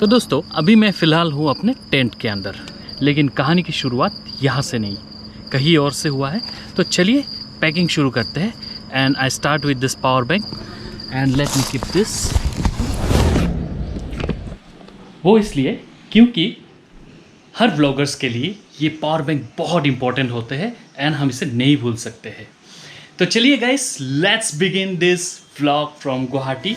तो दोस्तों अभी मैं फ़िलहाल हूँ अपने टेंट के अंदर, लेकिन कहानी की शुरुआत यहाँ से नहीं कहीं और से हुआ है। तो चलिए पैकिंग शुरू करते हैं। And I start with this power bank and let me keep this. वो इसलिए क्योंकि हर व्लॉगर्स के लिए ये पावर बैंक बहुत इंपॉर्टेंट होते हैं एंड हम इसे नहीं भूल सकते हैं। तो चलिए guys, let's begin this vlog from Guwahati.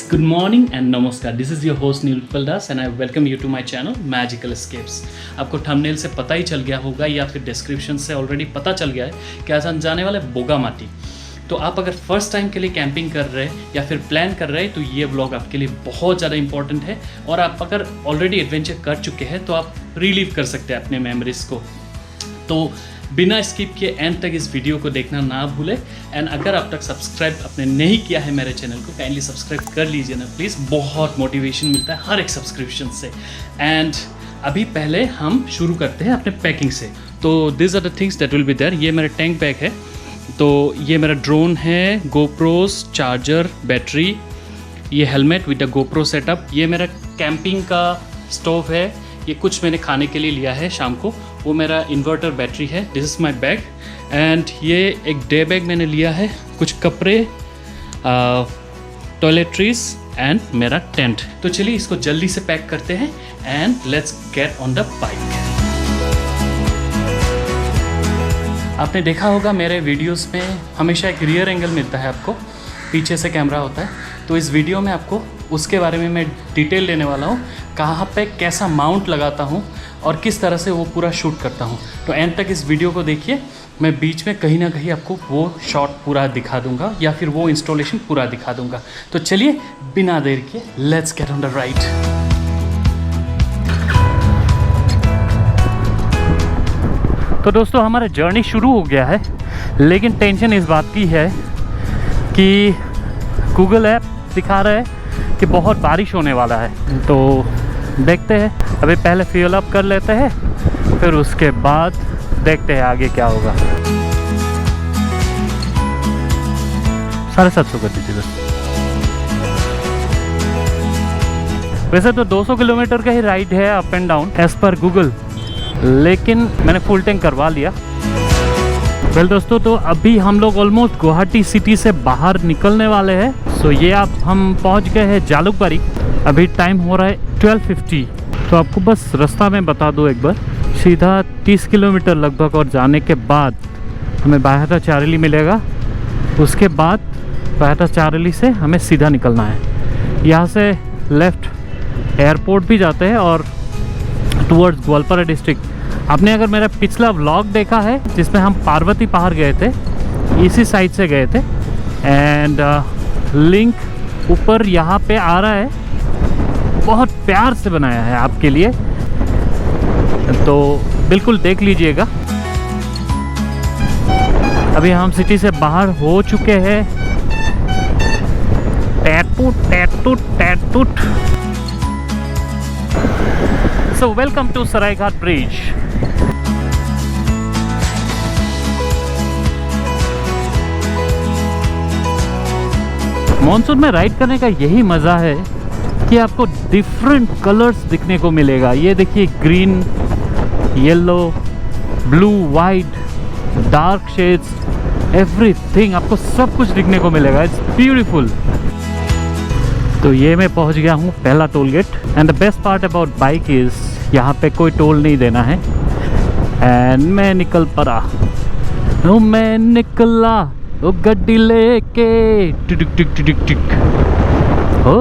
Good morning and namaskar. This is your host Nilupal Das and I welcome you to my channel Magical Escapes. आपको थंबनेल से पता ही चल गया होगा या फिर डिस्क्रिप्शन से ऑलरेडी पता चल गया है कि आज हम जाने वाले बोगामाटी। तो आप अगर फर्स्ट टाइम के लिए कैंपिंग कर रहे हैं या फिर प्लान कर रहे हैं तो ये व्लॉग आपके लिए बहुत ज़्यादा इंपॉर्टेंट है। और आप अगर ऑलरेडी एडवेंचर कर चुके हैं तो आप रिलीव कर सकते हैं अपने मेमोरीज़ को। तो बिना स्किप किए एंड तक इस वीडियो को देखना ना भूलें। एंड अगर अब तक सब्सक्राइब आपने नहीं किया है मेरे चैनल को, काइंडली सब्सक्राइब कर लीजिए ना प्लीज़। बहुत मोटिवेशन मिलता है हर एक सब्सक्रिप्शन से। एंड अभी पहले हम शुरू करते हैं अपने पैकिंग से। तो this are the things that will be there. ये मेरा टैंक बैग है, तो ये मेरा ड्रोन है, गोप्रोस, चार्जर, बैटरी, ये helmet with the GoPro setup, ये मेरा कैंपिंग का स्टोव है, ये कुछ मैंने खाने के लिए लिया है शाम को, वो मेरा इन्वर्टर बैटरी है। This is my bag. And ये एक डे बैग मैंने लिया है, कुछ कपड़े, टॉयलेट्रीज एंड मेरा टेंट। तो चलिए इसको जल्दी से पैक करते हैं and let's get on the bike. आपने देखा होगा मेरे वीडियोस में हमेशा एक रियर एंगल मिलता है आपको, पीछे से कैमरा होता है। तो इस वीडियो में आपको उसके बारे में मैं डिटेल देने वाला हूँ, कहाँ पे कैसा माउंट लगाता हूँ और किस तरह से वो पूरा शूट करता हूँ। तो एंड तक इस वीडियो को देखिए, मैं बीच में कहीं ना कहीं आपको वो शॉट पूरा दिखा दूँगा या फिर वो इंस्टॉलेशन पूरा दिखा दूँगा। तो चलिए बिना देर के let's get on the ride. तो दोस्तों हमारा जर्नी शुरू हो गया है, लेकिन टेंशन इस बात की है कि गूगल ऐप दिखा रहा है कि बहुत बारिश होने वाला है। तो देखते हैं, अभी पहले फ्यूल अप कर लेते हैं, फिर उसके बाद देखते हैं आगे क्या होगा। 750 कर दीजिए बस। वैसे तो 200 किलोमीटर का ही राइड है up and down as per Google, लेकिन मैंने फुल टैंक करवा लिया। वेल दोस्तों, तो अभी हम लोग ऑलमोस्ट गुवाहाटी सिटी से बाहर निकलने वाले हैं। सो ये हम पहुंच गए हैं जालुकबाड़ी। अभी टाइम हो रहा है 12:50। तो आपको बस रास्ता में बता दूं एक बार, सीधा 30 किलोमीटर लगभग और जाने के बाद हमें बायहता चारेली मिलेगा। उसके बाद बायहता चारेली से हमें सीधा निकलना है। यहाँ से लेफ़्ट एयरपोर्ट भी जाते हैं और टूवर्ड्स ग्वालपारा डिस्ट्रिक्ट। आपने अगर मेरा पिछला व्लॉग देखा है जिसमें हम पार्वती पहाड़ गए थे, इसी साइड से गए थे। एंड लिंक ऊपर यहाँ पे आ रहा है, बहुत प्यार से बनाया है आपके लिए, तो बिल्कुल देख लीजिएगा। अभी हम सिटी से बाहर हो चुके हैं। टैटूट टैटूट टैटूट। So welcome to Saraighat bridge. Monsoon में राइड करने का यही मज़ा है कि आपको डिफरेंट कलर्स दिखने को मिलेगा। ये देखिए, green, yellow, blue, white, dark shades, everything, आपको सब कुछ दिखने को मिलेगा। It's beautiful. तो ये मैं पहुंच गया हूँ पहला toll gate. And the best part about bike is यहाँ पे कोई टोल नहीं देना है। एंड मैं निकल पड़ा, मैं निकला ओ गड्डी लेके, टिक टिक टिक टिक, हो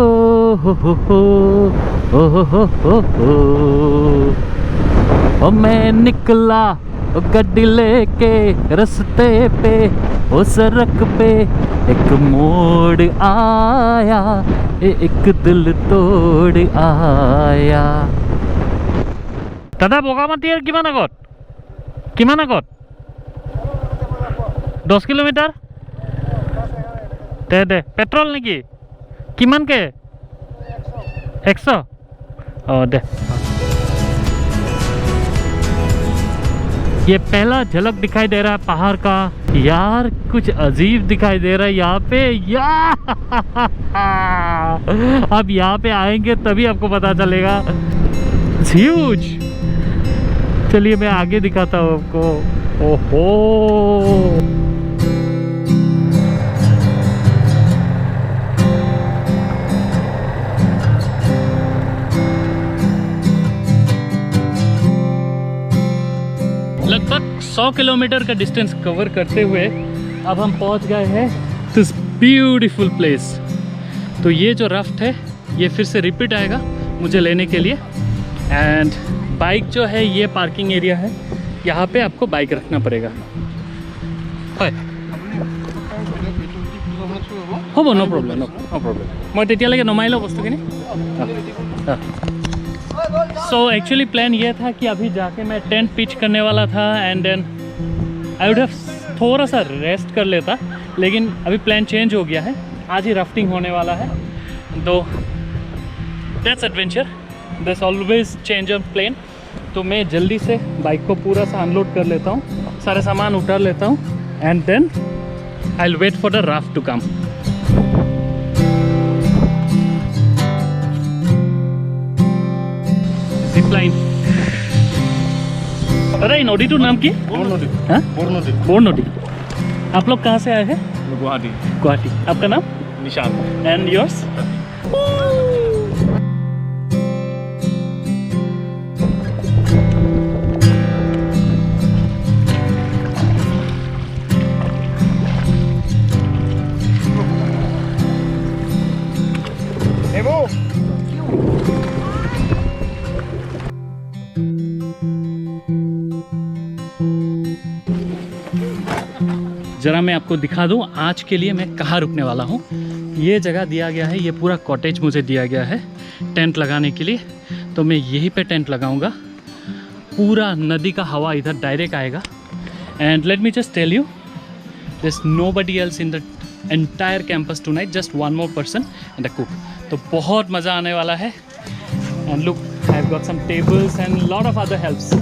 ओ मैं निकला ओ गड्डी लेके, रस्ते पे ओ सड़क पे एक मोड़ आया, एक दिल तोड़ आया। दादा बोगामाटी किमान আগত 10 किलोमीटर दे पेट्रोल नेকি किमान के 100 दे। ये पहला झलक दिखाई दे रहा है पहाड़ का। यार कुछ अजीब दिखाई दे रहा है यहाँ पे यार। अब यहाँ पे आएंगे तभी आपको पता चलेगा। ह्यूज। चलिए मैं आगे दिखाता हूँ आपको। ओहो लगभग 100 किलोमीटर का डिस्टेंस कवर करते हुए अब हम पहुंच गए हैं दिस ब्यूटीफुल प्लेस। तो ये जो राफ्ट है ये फिर से रिपीट आएगा मुझे लेने के लिए। एंड बाइक जो है ये पार्किंग एरिया है, यहाँ पे आपको बाइक रखना पड़ेगा। হ'ব नो प्रॉब्लम नो प्रॉब्लम। मैं तेतियाলৈকে नमाই লওঁ বস্তুখিনি। सो एक्चुअली प्लान ये था कि अभी जाके मैं टेंट पिच करने वाला था and then I would have थोड़ा सा रेस्ट कर लेता, लेकिन अभी प्लान चेंज हो गया है। आज ही राफ्टिंग होने वाला है, तो that's adventure, that's always change of plan. तो मैं जल्दी से बाइक को पूरा सा अनलोड कर लेता हूँ, सारे सामान उतार लेता हूँ and then I will wait for the raft to come. अरे नोडी टू नाम की बोर नोडी। आप लोग कहाँ से आए हैं? गुवाहाटी। गुवाहाटी। आपका नाम? निशान। And yours? ज़रा मैं आपको दिखा दूं आज के लिए मैं कहाँ रुकने वाला हूँ। ये जगह दिया गया है, ये पूरा कॉटेज मुझे दिया गया है टेंट लगाने के लिए, तो मैं यहीं पे टेंट लगाऊंगा। पूरा नदी का हवा इधर डायरेक्ट आएगा। And let me just tell you there is nobody else in the entire campus tonight, just one more person and a cook. तो बहुत मज़ा आने वाला है। And look I have got some tables and lot of other helps.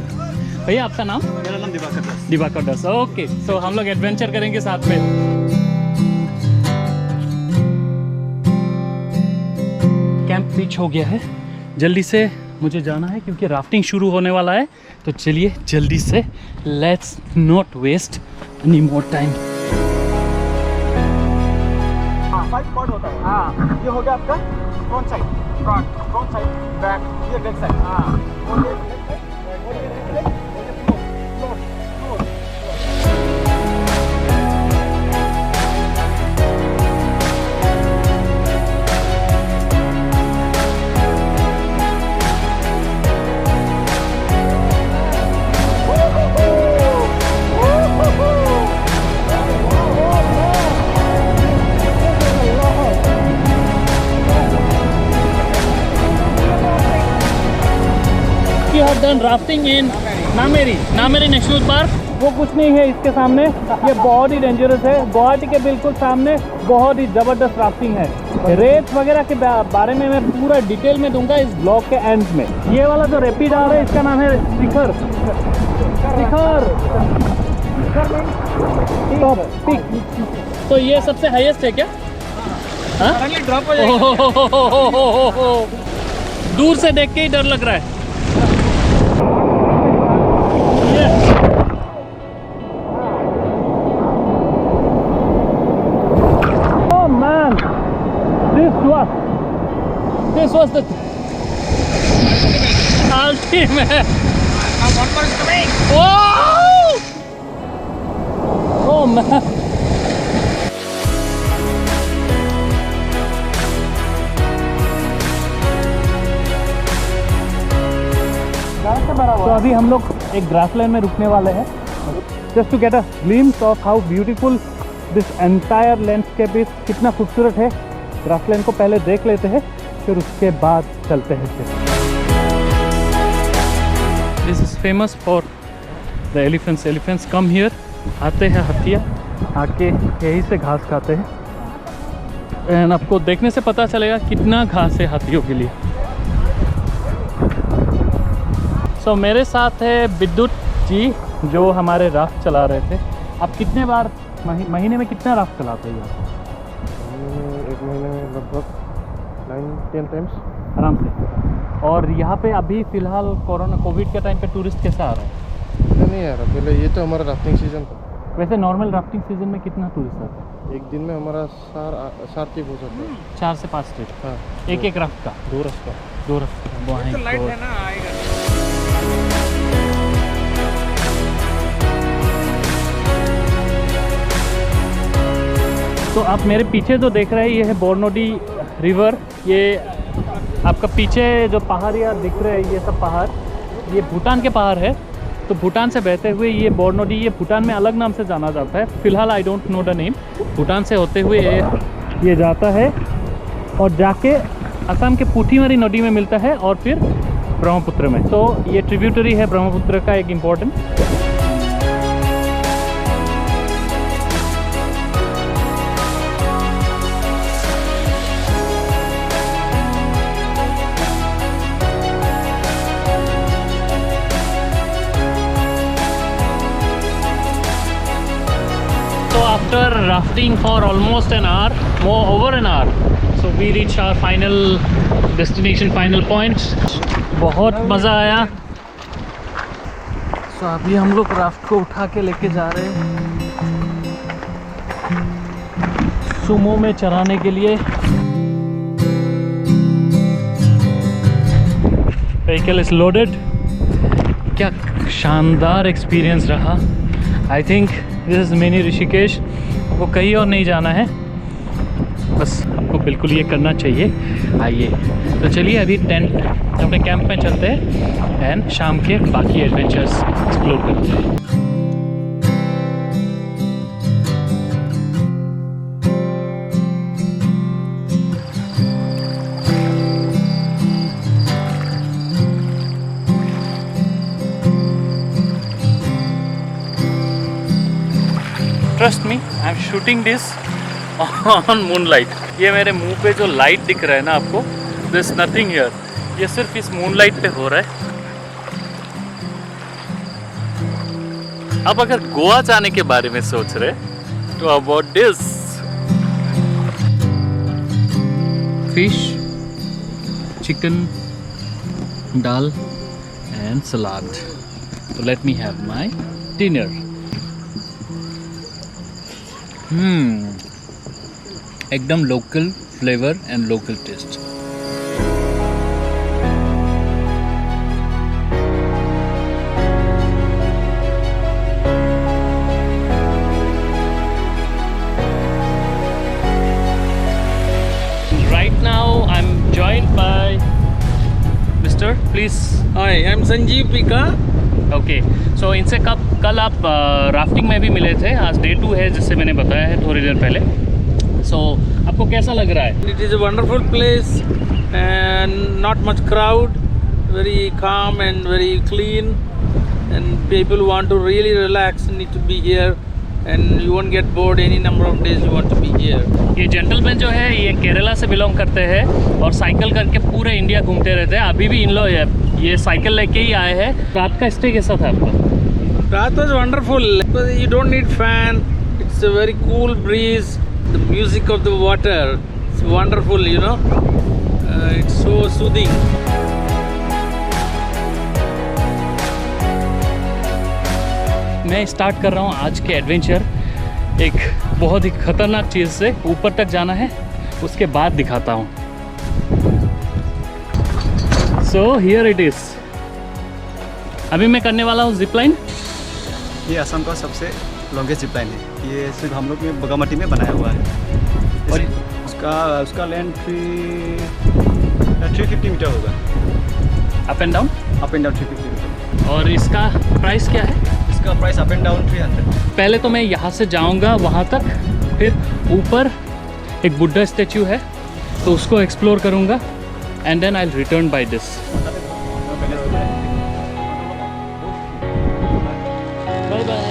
भैया आपका नाम? मेरा नाम दिवाकर दास। दिवाकर दास, ओके। सो हम लोग एडवेंचर करेंगे साथ में। कैंप पिच हो गया है, जल्दी से मुझे जाना है क्योंकि राफ्टिंग शुरू होने वाला है। तो चलिए जल्दी से, let's not waste any more time. Spot होता है। हाँ, ये हो गया आपका front side, front side, back, ये बैक साइड। हाँ, done rafting in Nameri national park. वो कुछ नहीं है इसके सामने, ये बहुत ही डेंजरस है। गुवाहाटी के बिल्कुल सामने बहुत ही ज़बरदस्त राफ्टिंग है। रेत वगैरह के बारे में मैं पूरा डिटेल में दूंगा इस ब्लॉग के एंड में। ये वाला जो रेपिड आ रहा है इसका नाम है शिखर टॉप पिक। तो ये सबसे हाईएस्ट है क्या? हाँ, ड्रॉप हो जाएगा। दूर से देख के ही डर लग रहा है। This was the ultimate. One more is coming. Whoa! Oh man. तो अभी हम लोग एक ग्रासलैंड में रुकने वाले हैं, just to get a glimpse of how beautiful this entire landscape is. कितना खूबसूरत है। ग्रासलैंड को पहले देख लेते हैं, फिर उसके बाद चलते हैं। This is famous for the elephants. Elephants come here, आते हैं हाथिया, आके यहीं से घास खाते हैं। एंड आपको देखने से पता चलेगा कितना घास है हाथियों के लिए। सो मेरे साथ है विद्युत जी जो हमारे राफ्ट चला रहे थे। आप कितने बार महीने में कितना राफ्ट चलाते हैं यहाँ? एक महीने में लगभग 9-10 टाइम्स आराम से। और यहाँ पे अभी फ़िलहाल कोविड के टाइम पे टूरिस्ट कैसा आ रहा है? नहीं आ रहा, पहले ये तो हमारा राफ्टिंग सीजन था। वैसे नॉर्मल राफ्टिंग सीजन में कितना टूरिस्ट आता है? एक दिन में हमारा 7 ट्रिप हो सकता है। 4 से 5 ट्रिप। हाँ, एक राफ्ट का 2 रास्ता। 2 राफ्ट। तो लाइट है ना, आएगा। तो आप मेरे पीछे जो देख रहे हैं ये है बोरनोडी रिवर। ये आपका पीछे जो पहाड़ या दिख रहे हैं ये सब पहाड़, ये भूटान के पहाड़ है। तो भूटान से बहते हुए ये बोरनोडी, ये भूटान में अलग नाम से जाना जाता है, फ़िलहाल I don't know the name. Bhutan से होते हुए ये जाता है और जाके असम के पुठीमरी नदी में मिलता है और फिर ब्रह्मपुत्र में। तो ये ट्रिब्यूटरी है ब्रह्मपुत्र का एक important. After rafting for almost an hour, over an hour, so we reach our final destination, final point. बहुत मज़ा आया। So अभी हम लोग राफ्ट को उठा के लेके जा रहे हैं सुमो में चराने के लिए। Vehicle is loaded। क्या शानदार एक्सपीरियंस रहा। I think this is mini Rishikesh. आपको कहीं और नहीं जाना है, बस आपको बिल्कुल ये करना चाहिए। आइए तो चलिए अभी टेंट अपने कैंप में चलते हैं एंड शाम के बाकी एडवेंचर्स एक्सप्लोर करते हैं। Trust me, I am shooting this on moonlight. ये मेरे मुंह पे जो लाइट दिख रहा है ना आपको, दिस नथिंग हियर, ये सिर्फ इस मूनलाइट पे हो रहा है। अब अगर गोवा जाने के बारे में सोच रहे तो about this fish, chicken, dal and salad. तो let me have my dinner. एकदम local flavour and local taste. Right now I'm joined by Mr. Please. Hi, I'm Sanjeev Pika. Okay so इनसे कल आप राफ्टिंग में भी मिले थे, आज डे 2 है जिससे मैंने बताया है थोड़ी देर पहले। सो आपको कैसा लग रहा है? It is a wonderful place and not much crowd, very calm and very clean, and people want to really relax need to be here, and you won't get bored any number of days you want to be here. ये gentleman जो है ये केरला से belong करते हैं और cycle करके पूरे इंडिया घूमते रहते हैं। अभी भी इन लोग ये साइकिल लेके ही आए हैं। रात का स्टे कैसा था आपका? That was wonderful. You don't need fan. It's a very cool breeze. The music of the water. It's wonderful, you know. It's so soothing. मैं स्टार्ट कर रहा हूँ आज के एडवेंचर एक बहुत ही खतरनाक चीज़ से। ऊपर तक जाना है, उसके बाद दिखाता हूँ। So here it is. अभी मैं करने वाला हूँ जिप लाइन। ये असम का सबसे लॉन्गेस्ट जिप लाइन है। ये सिर्फ हम लोग में बगामाटी में बनाया हुआ है और उसका लेंथ 350 मीटर होगा। Up and down 350 metre. और इसका प्राइस क्या है? इसका प्राइस अप एंड डाउन 300। पहले तो मैं यहाँ से जाऊँगा वहाँ तक, फिर ऊपर एक बुद्धा स्टैचू है तो उसको एक्सप्लोर करूँगा and then I will return by this. Bye bye.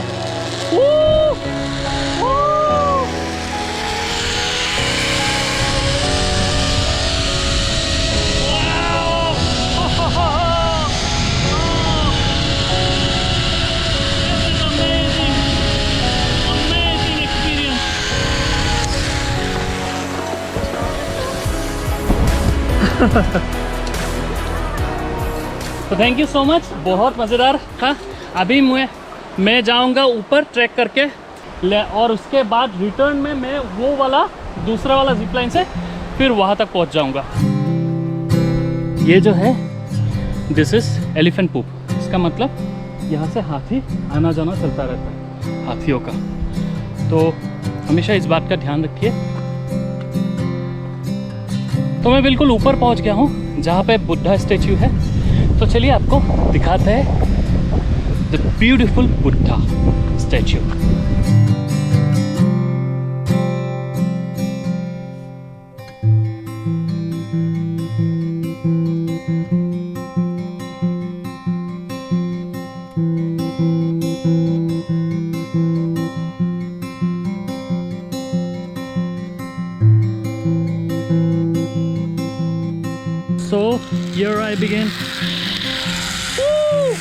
तो थैंक यू सो मच, बहुत मज़ेदार था। अभी मैं जाऊंगा ऊपर ट्रैक करके और उसके बाद रिटर्न में मैं वो वाला दूसरा वाला जिप लाइन से फिर वहाँ तक पहुँच जाऊंगा। ये जो है दिस इज़ एलिफेंट पूप। इसका मतलब यहाँ से हाथी आना जाना चलता रहता है हाथियों का, तो हमेशा इस बात का ध्यान रखिए। तो मैं बिल्कुल ऊपर पहुँच गया हूँ जहाँ पे बुद्धा स्टैचू है। तो चलिए आपको दिखाते हैं the beautiful Buddha statue. So here I begin. Woo!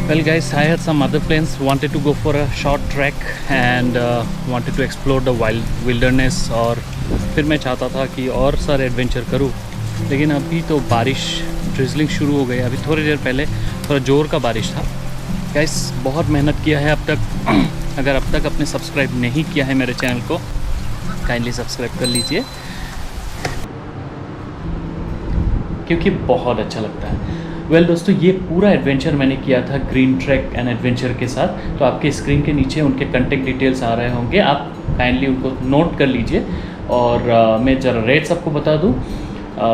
Well guys, I had some other plans, wanted to go for a short trek and wanted to explore the wilderness और फिर मैं चाहता था कि और सारे एडवेंचर करूं, लेकिन अभी तो बारिश ड्रिजलिंग शुरू हो गई। अभी थोड़ी देर पहले थोड़ा ज़ोर का बारिश था। गाइस बहुत मेहनत किया है अब तक। अगर अब तक आपने सब्सक्राइब नहीं किया है मेरे चैनल को, काइंडली सब्सक्राइब कर लीजिए क्योंकि बहुत अच्छा लगता है। वेल दोस्तों, ये पूरा एडवेंचर मैंने किया था ग्रीन ट्रैक एंड एडवेंचर के साथ। तो आपके स्क्रीन के नीचे उनके कॉन्टेक्ट डिटेल्स आ रहे होंगे, आप काइंडली उनको नोट कर लीजिए। और मैं ज़रा रेट्स आपको बता दूं,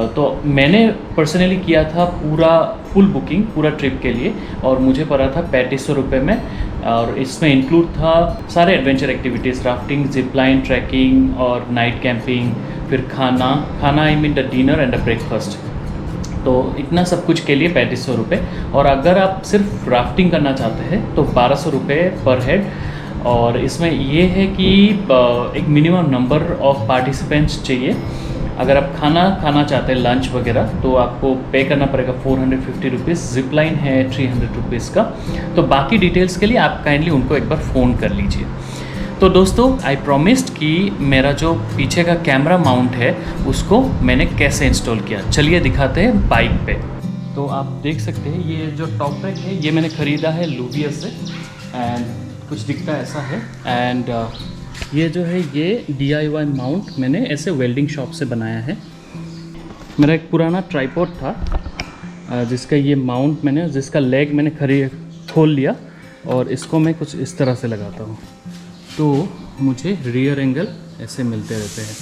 तो मैंने पर्सनली किया था पूरा फुल बुकिंग पूरा ट्रिप के लिए, और मुझे पड़ा था 3500 रुपये में। और इसमें इंक्लूड था सारे adventure activities, rafting, zip line, trekking और नाइट कैंपिंग, फिर खाना I mean the dinner and the breakfast. तो इतना सब कुछ के लिए 3500 रुपये। और अगर आप सिर्फ राफ्टिंग करना चाहते हैं तो 1200 रुपये पर हेड। और इसमें ये है कि एक मिनिमम नंबर ऑफ पार्टिसिपेंट्स चाहिए। अगर आप खाना चाहते हैं लंच वगैरह, तो आपको पे करना पड़ेगा 450 रुपीज़। जिप लाइन है 300 रुपीज़ का। तो बाकी डिटेल्स के लिए आप काइंडली उनको एक बार फ़ोन कर लीजिए। तो दोस्तों, आई प्रॉमिस्ड कि मेरा जो पीछे का कैमरा माउंट है उसको मैंने कैसे इंस्टॉल किया, चलिए दिखाते हैं बाइक पे। तो आप देख सकते हैं ये जो टॉप रैक है ये मैंने ख़रीदा है लूबिया से, एंड कुछ दिखता ऐसा है। एंड ये जो है ये DIY माउंट मैंने ऐसे वेल्डिंग शॉप से बनाया है। मेरा एक पुराना ट्राइपॉड था जिसका ये माउंट जिसका लेग मैंने खोल लिया, और इसको मैं कुछ इस तरह से लगाता हूँ तो मुझे रियर एंगल ऐसे मिलते रहते हैं।